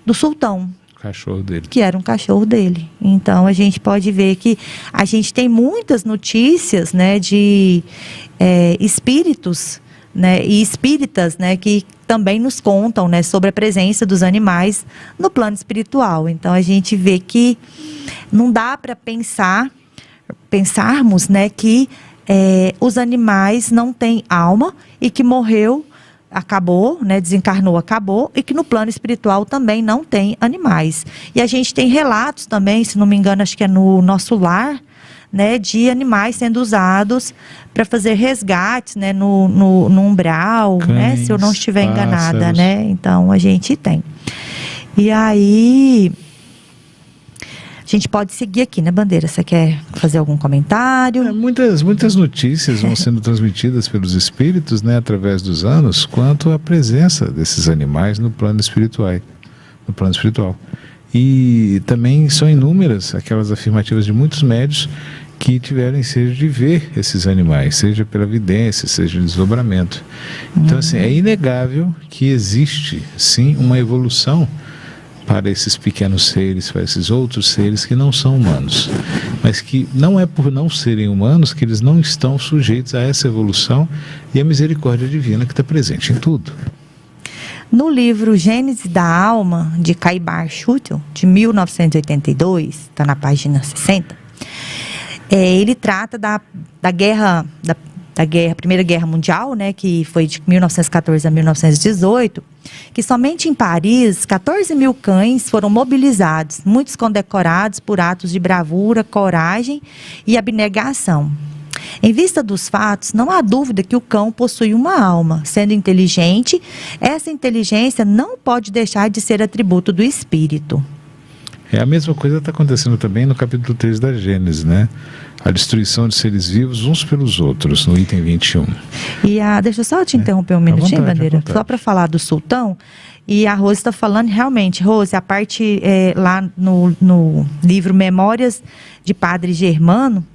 do sultão. Cachorro dele. Que era um cachorro dele. Então, a gente pode ver que a gente tem muitas notícias, né, de espíritos, né, e espíritas, né, que também nos contam, né, sobre a presença dos animais no plano espiritual. Então, a gente vê que não dá para pensarmos, né, que os animais não têm alma e que morreu, acabou, né, desencarnou, acabou, e que no plano espiritual também não tem animais. E a gente tem relatos também, se não me engano, acho que é no Nosso Lar, né, de animais sendo usados para fazer resgates, né, no umbral, cães, né, se eu não estiver enganada, né, então a gente tem. E aí, a gente pode seguir aqui, né, Bandeira? Você quer fazer algum comentário? Muitas notícias vão sendo transmitidas pelos espíritos, né, através dos anos, quanto à presença desses animais no plano espiritual. E também são inúmeras aquelas afirmativas de muitos médios que tiveram ensejo de ver esses animais, seja pela vidência, seja no desdobramento. Então, assim, é inegável que existe, sim, uma evolução para esses pequenos seres, para esses outros seres que não são humanos, mas que não é por não serem humanos que eles não estão sujeitos a essa evolução e a misericórdia divina que está presente em tudo. No livro Gênese da Alma, de Caibar Schutel, de 1982, está na página 60, ele trata da Primeira Guerra Mundial, né, que foi de 1914 a 1918, que somente em Paris, 14 mil cães foram mobilizados, muitos condecorados por atos de bravura, coragem e abnegação. Em vista dos fatos, não há dúvida que o cão possui uma alma. Sendo inteligente, essa inteligência não pode deixar de ser atributo do espírito. A mesma coisa está acontecendo também no capítulo 3 da Gênesis, né? A destruição de seres vivos uns pelos outros, no item 21. Deixa eu só te interromper um minutinho, vontade, Bandeira, só para falar do sultão. E a Rose está falando, realmente, Rose, a parte lá no livro Memórias de Padre Germano,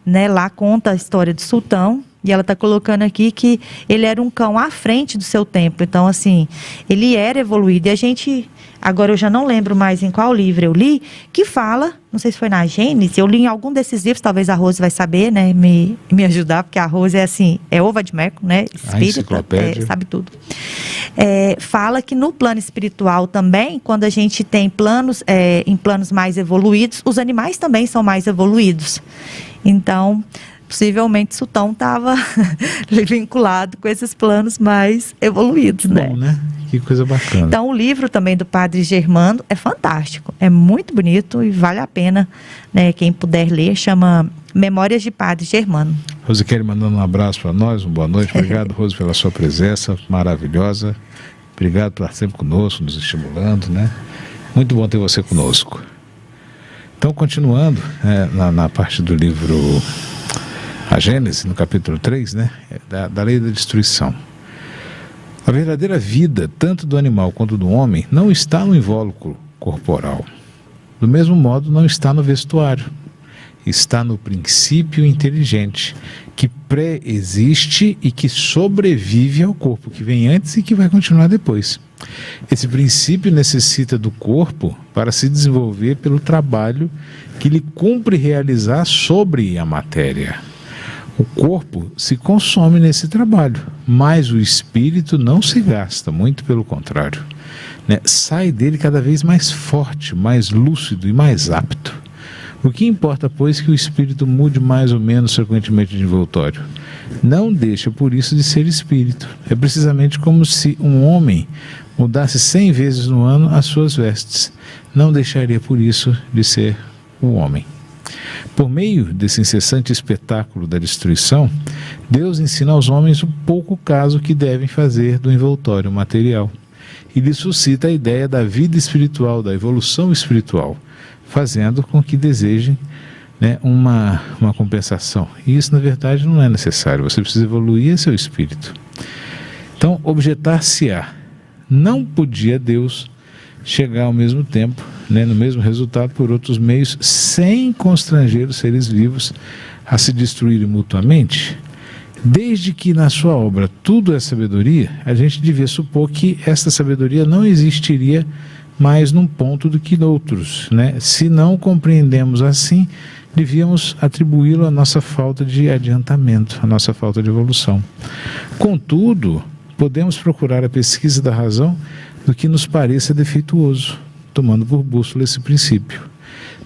né, lá conta a história do sultão. E ela está colocando aqui que ele era um cão à frente do seu tempo. Então, assim, ele era evoluído. E a gente, agora eu já não lembro mais em qual livro eu li, que fala, não sei se foi na Gênesis, eu li em algum desses livros, talvez a Rose vai saber, né, me ajudar, porque a Rose é assim, é ova de meco, né, espírita, sabe tudo. Fala que no plano espiritual também, quando a gente tem planos, em planos mais evoluídos, os animais também são mais evoluídos. Então, possivelmente o sultão estava vinculado com esses planos mais evoluídos, né? Bom, né? Que coisa bacana. Então, o livro também do Padre Germano é fantástico, é muito bonito e vale a pena, né, quem puder ler, chama Memórias de Padre Germano. Rose Kelly mandando um abraço para nós, uma boa noite. Obrigado, Rose, pela sua presença maravilhosa. Obrigado por estar sempre conosco, nos estimulando, né? Muito bom ter você conosco. Então, continuando na parte do livro A Gênesis, no capítulo 3, né, da lei da destruição. A verdadeira vida, tanto do animal quanto do homem, não está no invólucro corporal. Do mesmo modo, não está no vestuário. Está no princípio inteligente, que pré-existe e que sobrevive ao corpo, que vem antes e que vai continuar depois. Esse princípio necessita do corpo para se desenvolver pelo trabalho que lhe cumpre realizar sobre a matéria. O corpo se consome nesse trabalho, mas o espírito não se gasta, muito pelo contrário, né? Sai dele cada vez mais forte, mais lúcido e mais apto. O que importa, pois, que o espírito mude mais ou menos frequentemente de envoltório? Não deixa, por isso, de ser espírito. É precisamente como se um homem mudasse 100 vezes no ano as suas vestes. Não deixaria, por isso, de ser um homem. Por meio desse incessante espetáculo da destruição, Deus ensina aos homens o pouco caso que devem fazer do envoltório material. E lhes suscita a ideia da vida espiritual, da evolução espiritual, fazendo com que desejem, né, uma compensação. E isso, na verdade, não é necessário. Você precisa evoluir seu espírito. Então, objetar-se-á, não podia Deus chegar ao mesmo tempo, né, no mesmo resultado por outros meios, sem constranger os seres vivos a se destruírem mutuamente? Desde que na sua obra tudo é sabedoria, a gente devia supor que esta sabedoria não existiria mais num ponto do que noutros, né? Se não compreendemos assim, devíamos atribuí-lo à nossa falta de adiantamento, à nossa falta de evolução. Contudo, podemos procurar a pesquisa da razão do que nos pareça defeituoso, tomando por bússola esse princípio.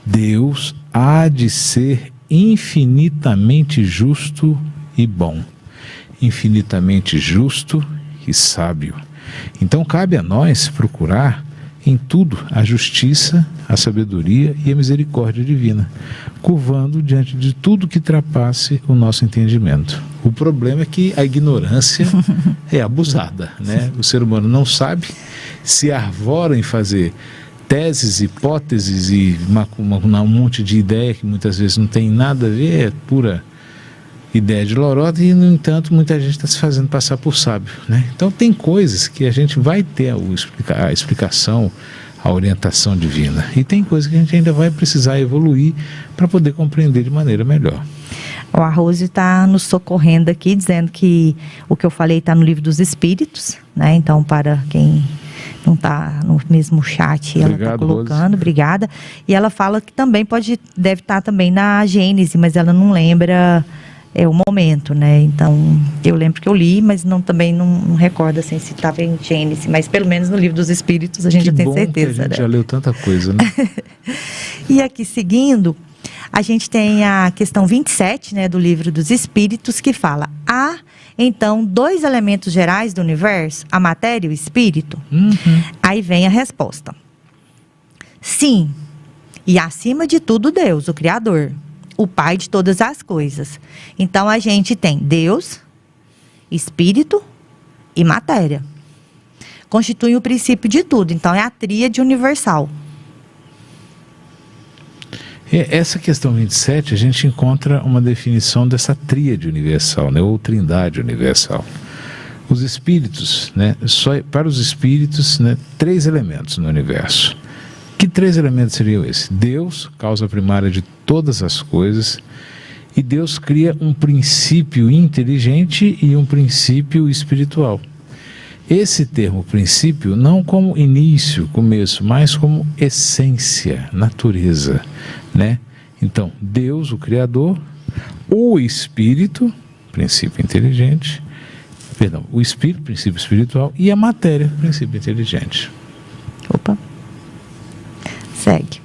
Deus há de ser infinitamente justo e bom, infinitamente justo e sábio. Então cabe a nós procurar em tudo a justiça, a sabedoria e a misericórdia divina, curvando diante de tudo que ultrapasse o nosso entendimento. O problema é que a ignorância é abusada, né? O ser humano não sabe, se arvora em fazer teses, hipóteses e um monte de ideia que muitas vezes não tem nada a ver, é pura ideia de lorota, e no entanto muita gente está se fazendo passar por sábio, né? Então tem coisas que a gente vai ter a explicação, a orientação divina, e tem coisas que a gente ainda vai precisar evoluir para poder compreender de maneira melhor. A Rose está nos socorrendo aqui, dizendo que o que eu falei está no Livro dos Espíritos, né? Então, para quem não está no mesmo chat, ela está colocando, Rose. Obrigada. E ela fala que também deve estar também na Gênesis, mas ela não lembra o momento, né? Então, eu lembro que eu li, mas também não recordo assim, se estava em Gênesis, mas pelo menos no Livro dos Espíritos a gente já tem certeza. Que a gente já leu tanta coisa, né? E aqui, seguindo, a gente tem a questão 27, né, do Livro dos Espíritos, que fala: há, então, 2 elementos gerais do universo, a matéria e o espírito? Aí vem a resposta. Sim, e acima de tudo Deus, o Criador, o Pai de todas as coisas. Então, a gente tem Deus, Espírito e matéria. Constituem o princípio de tudo. Então, é a tríade universal. Essa questão 27, a gente encontra uma definição dessa tríade universal, né, ou trindade universal. Os espíritos, né, para os espíritos, né, 3 elementos no universo. Que 3 elementos seriam esses? Deus, causa primária de todas as coisas, e Deus cria um princípio inteligente e um princípio espiritual. Esse termo princípio não como início, começo, mas como essência, natureza, né? Então, Deus, o Criador, o Espírito, princípio inteligente, perdão, o Espírito, princípio espiritual, e a matéria, princípio inteligente. Opa. Segue.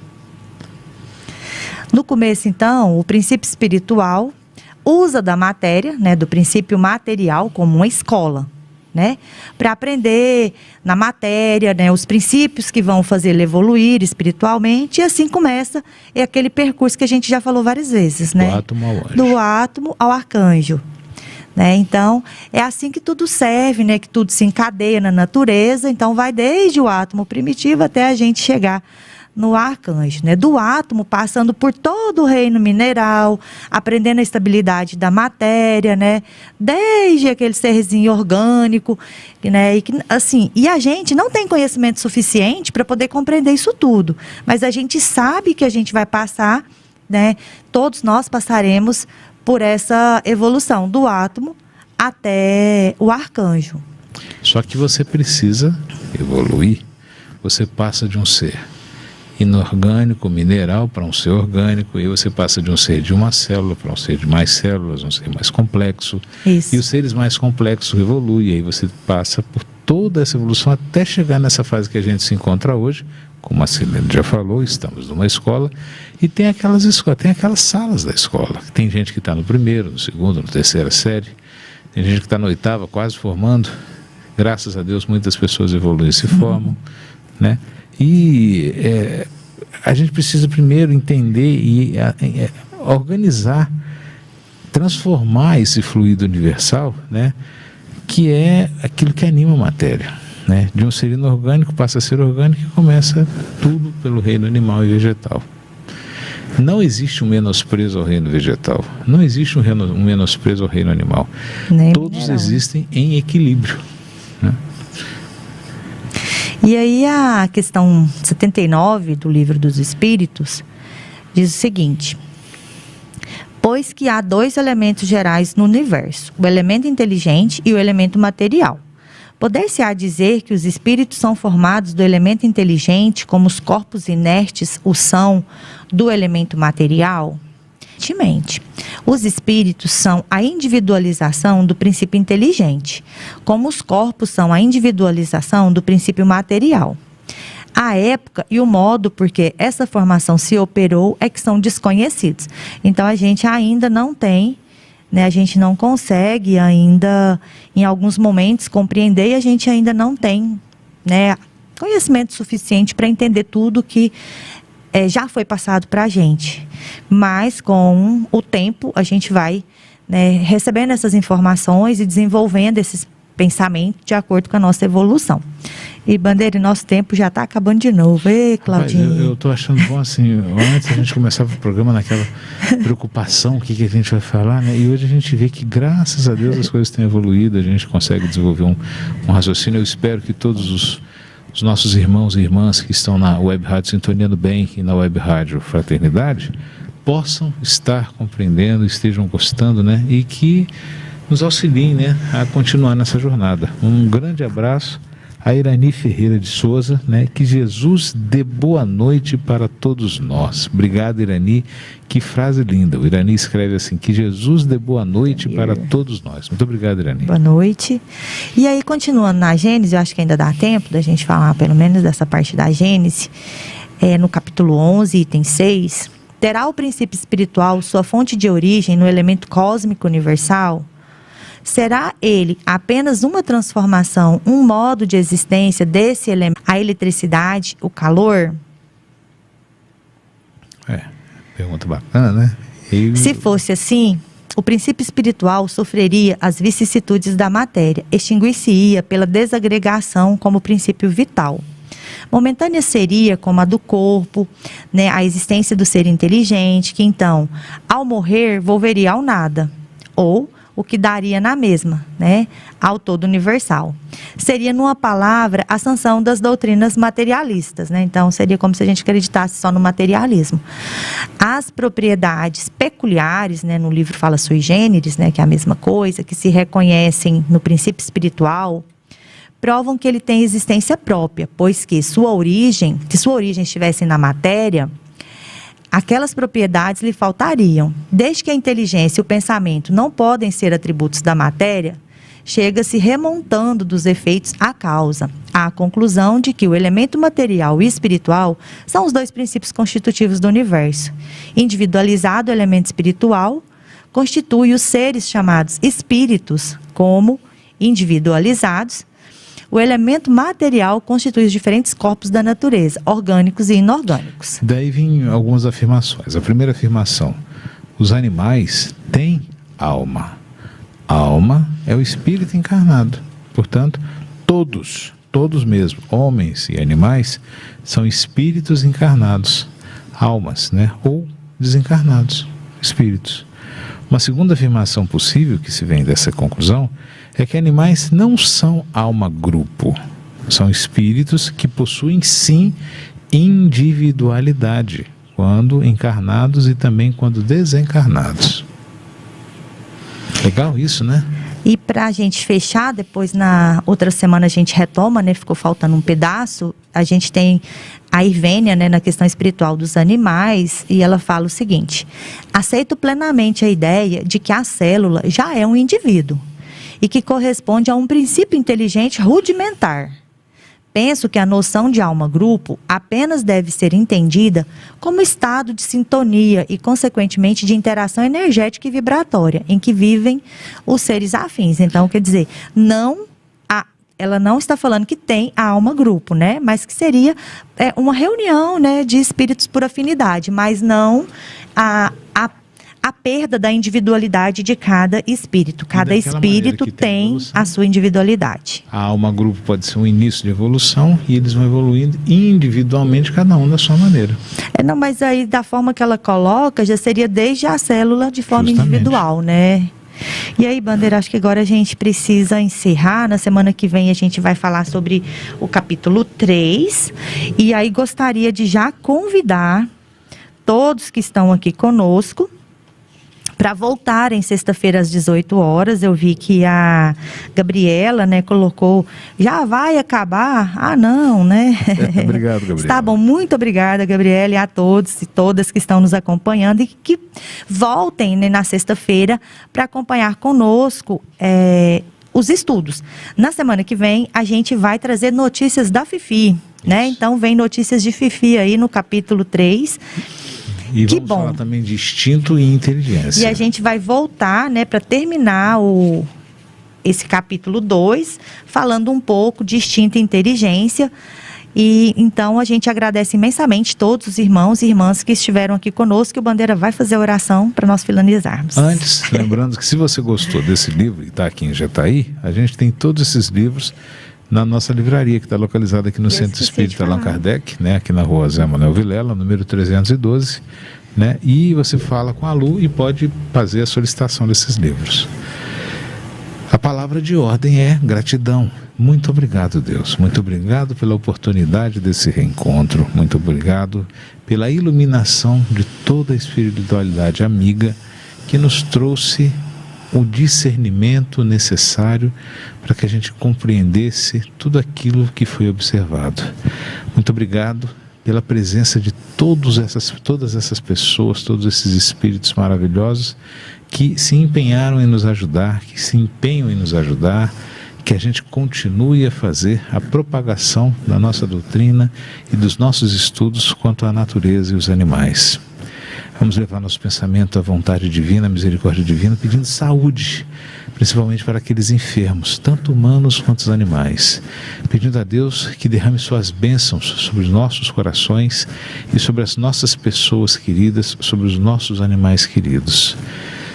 No começo, então, o princípio espiritual usa da matéria, né, do princípio material, como uma escola, né, para aprender na matéria, né, os princípios que vão fazer ele evoluir espiritualmente, e assim começa aquele percurso que a gente já falou várias vezes, né? Do átomo ao anjo. Do átomo ao arcanjo. Né? Então, é assim que tudo serve, né? Que tudo se encadeia na natureza, então vai desde o átomo primitivo até a gente chegar no arcanjo, né? Do átomo, passando por todo o reino mineral, aprendendo a estabilidade da matéria, né? Desde aquele serzinho orgânico, né? E a gente não tem conhecimento suficiente para poder compreender isso tudo, mas a gente sabe que a gente vai passar, né? Todos nós passaremos por essa evolução do átomo até o arcanjo. Só que você precisa evoluir. Você passa de um ser inorgânico, mineral, para um ser orgânico, e você passa de um ser de uma célula para um ser de mais células, um ser mais complexo. Isso. E os seres mais complexos evoluem, e aí você passa por toda essa evolução até chegar nessa fase que a gente se encontra hoje. Como a Silene já falou, estamos numa escola, e tem aquelas escolas, tem aquelas salas da escola. Tem gente que está no primeiro, no segundo, na terceira série, tem gente que está na 8ª, quase formando. Graças a Deus, muitas pessoas evoluem e se formam, né? E a gente precisa primeiro entender e organizar, transformar esse fluido universal, né, que é aquilo que anima a matéria, né? De um ser inorgânico passa a ser orgânico e começa tudo pelo reino animal e vegetal. Não existe um menosprezo ao reino vegetal, não existe um menosprezo ao reino animal. Nem todos mineral. Existem em equilíbrio, né? E aí a questão 79 do Livro dos Espíritos diz o seguinte: pois que há 2 elementos gerais no universo, o elemento inteligente e o elemento material. Poder-se-á dizer que os espíritos são formados do elemento inteligente, como os corpos inertes o são do elemento material? Evidentemente, os espíritos são a individualização do princípio inteligente, como os corpos são a individualização do princípio material. A época e o modo por que essa formação se operou é que são desconhecidos. Então, a gente ainda não tem, né, a gente não consegue ainda, em alguns momentos, compreender, e a gente ainda não tem, né, conhecimento suficiente para entender tudo que já foi passado para a gente. Mas, com o tempo, a gente vai, né, recebendo essas informações e desenvolvendo esses pensamentos de acordo com a nossa evolução. E, Bandeira, nosso tempo já está acabando de novo. Ei, Claudinho. Eu estou achando bom, assim, antes a gente começava o programa naquela preocupação, o que a gente vai falar, né? E hoje a gente vê que, graças a Deus, as coisas têm evoluído, a gente consegue desenvolver um raciocínio. Eu espero que todos os nossos irmãos e irmãs que estão na Web Rádio Sintonia do Bem e na Web Rádio Fraternidade possam estar compreendendo, estejam gostando, né? E que nos auxiliem, né, a continuar nessa jornada. Um grande abraço a Irani Ferreira de Souza, né? Que Jesus dê boa noite para todos nós. Obrigado, Irani. Que frase linda. O Irani escreve assim: que Jesus dê boa noite para todos nós. Muito obrigado, Irani. Boa noite. E aí, continuando na Gênesis, eu acho que ainda dá tempo da gente falar pelo menos dessa parte da Gênesis, no capítulo 11, item 6. Terá o princípio espiritual sua fonte de origem no elemento cósmico universal? Será ele apenas uma transformação, um modo de existência desse elemento, a eletricidade, o calor? Pergunta bacana, né? Se fosse assim, o princípio espiritual sofreria as vicissitudes da matéria, extinguir-se-ia pela desagregação como princípio vital. Momentânea seria como a do corpo, né, a existência do ser inteligente, que então, ao morrer, volveria ao nada, ou o que daria na mesma, né, ao todo universal. Seria, numa palavra, a sanção das doutrinas materialistas, né? Então, seria como se a gente acreditasse só no materialismo. As propriedades peculiares, né, no livro fala sui generis, né, que é a mesma coisa, que se reconhecem no princípio espiritual, provam que ele tem existência própria, pois que se sua origem estivesse na matéria, aquelas propriedades lhe faltariam. Desde que a inteligência e o pensamento não podem ser atributos da matéria, chega-se remontando dos efeitos à causa, à conclusão de que o elemento material e espiritual são os dois princípios constitutivos do universo. Individualizado, o elemento espiritual constitui os seres chamados espíritos, como individualizados. O elemento material constitui os diferentes corpos da natureza, orgânicos e inorgânicos. Daí vêm algumas afirmações. A primeira afirmação: os animais têm alma. Alma é o espírito encarnado. Portanto, todos mesmo, homens e animais, são espíritos encarnados, almas, né? Ou desencarnados, espíritos. Uma segunda afirmação possível que se vem dessa conclusão é que animais não são alma-grupo, são espíritos que possuem sim individualidade, quando encarnados e também quando desencarnados. Legal isso, né? E para a gente fechar, depois na outra semana a gente retoma, né? Ficou faltando um pedaço. A gente tem a Irvênia, né, na questão espiritual dos animais, e ela fala o seguinte: aceito plenamente a ideia de que a célula já é um indivíduo e que corresponde a um princípio inteligente rudimentar. Penso que a noção de alma-grupo apenas deve ser entendida como estado de sintonia e, consequentemente, de interação energética e vibratória em que vivem os seres afins. Então, quer dizer, ela não está falando que tem a alma-grupo, né? Mas que seria uma reunião, né, de espíritos por afinidade, mas não a perda da individualidade de cada espírito. Cada espírito tem a sua individualidade. A alma-grupo pode ser um início de evolução e eles vão evoluindo individualmente, cada um da sua maneira. Não, mas aí da forma que ela coloca, já seria desde a célula de forma individual, né? E aí, Bandeira, acho que agora a gente precisa encerrar. Na semana que vem a gente vai falar sobre o capítulo 3. E aí gostaria de já convidar todos que estão aqui conosco para voltarem sexta-feira às 18 horas. Eu vi que a Gabriela, né, colocou, já vai acabar? Ah, não, né? Obrigado, Gabriela. Está bom, muito obrigada, Gabriela, e a todos e todas que estão nos acompanhando, e que voltem, né, na sexta-feira para acompanhar conosco os estudos. Na semana que vem, a gente vai trazer notícias da Fifi, né? Então, vem notícias de Fifi aí no capítulo 3. E vamos falar também de instinto e inteligência. E a gente vai voltar, né, para terminar esse capítulo 2, falando um pouco de instinto e inteligência. E então a gente agradece imensamente todos os irmãos e irmãs que estiveram aqui conosco, e o Bandeira vai fazer a oração para nós finalizarmos. Antes, lembrando que se você gostou desse livro e está aqui em Jataí, a gente tem todos esses livros na nossa livraria, que está localizada aqui no Centro Espírita Allan Kardec, né, aqui na rua Zé Manuel Vilela, número 312, né, e você fala com a Lu e pode fazer a solicitação desses livros. A palavra de ordem é gratidão. Muito obrigado, Deus. Muito obrigado pela oportunidade desse reencontro. Muito obrigado pela iluminação de toda a espiritualidade amiga que nos trouxe o discernimento necessário para que a gente compreendesse tudo aquilo que foi observado. Muito obrigado pela presença de todas essas pessoas, todos esses espíritos maravilhosos que se empenharam em nos ajudar, que se empenham em nos ajudar, que a gente continue a fazer a propagação da nossa doutrina e dos nossos estudos quanto à natureza e os animais. Vamos levar nosso pensamento à vontade divina, à misericórdia divina, pedindo saúde, principalmente para aqueles enfermos, tanto humanos quanto os animais. Pedindo a Deus que derrame suas bênçãos sobre os nossos corações e sobre as nossas pessoas queridas, sobre os nossos animais queridos.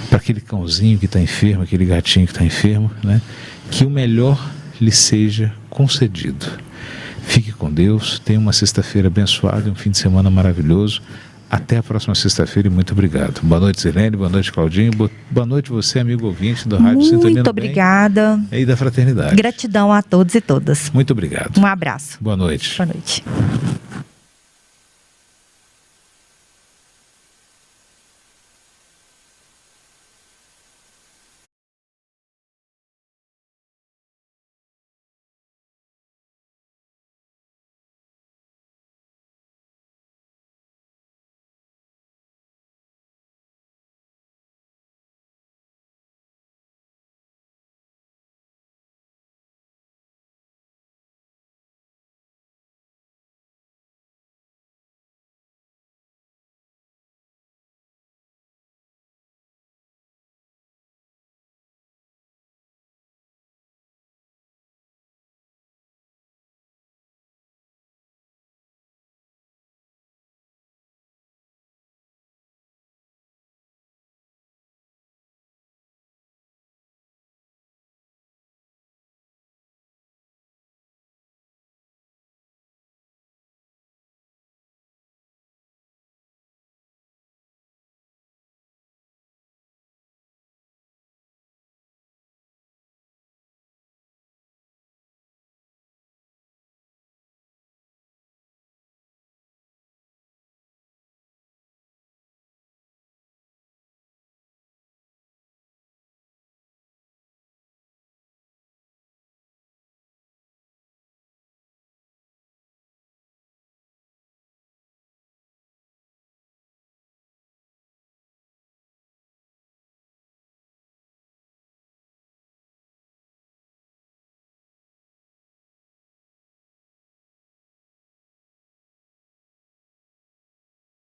Para aquele cãozinho que está enfermo, aquele gatinho que está enfermo, né? Que o melhor lhe seja concedido. Fique com Deus, tenha uma sexta-feira abençoada, um fim de semana maravilhoso. Até a próxima sexta-feira e muito obrigado. Boa noite, Zirlene, boa noite, Claudinho, boa noite você, amigo ouvinte do Rádio Sintonia. Muito obrigada. E da Fraternidade. Gratidão a todos e todas. Muito obrigado. Um abraço. Boa noite. Boa noite.